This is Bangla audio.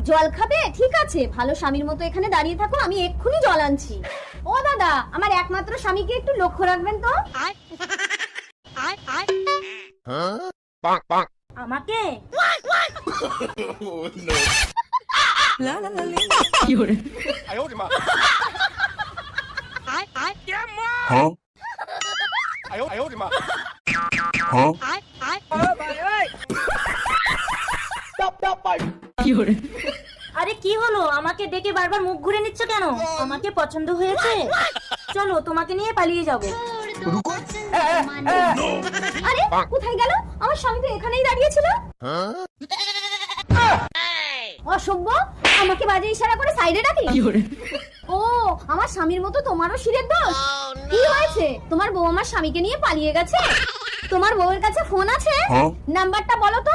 জল খাবে? ঠিক আছে, ভালো স্বামীর মতো এখানে দাঁড়িয়ে থাকো, আমি এক্ষুনি জল আনছি। ও দাদা, আমার একমাত্র স্বামীকে একটু লক্ষ্য রাখবেন তো। আমাকে আরে কি হলো, আমাকে ডেকে বারবার মুখ ঘুরে নিচ্ছ কেন? আমাকে পছন্দ হয়েছে? চলো তোমাকে নিয়ে পালিয়ে যাবো। আরে কোথায় গেল? আমার স্বামী তো এখানেই দাঁড়িয়ে ছিল। অসভ্য, আমাকে বাজে ইশারা করে সাইডে ডাকি। ও, আমার স্বামীর মতো তোমারও শিরের দোষ? কি হয়েছে? তোমার বউ আমার স্বামীকে নিয়ে পালিয়ে গেছে? তোমার বউয়ের কাছে ফোন আছে? নাম্বারটা বলো তো।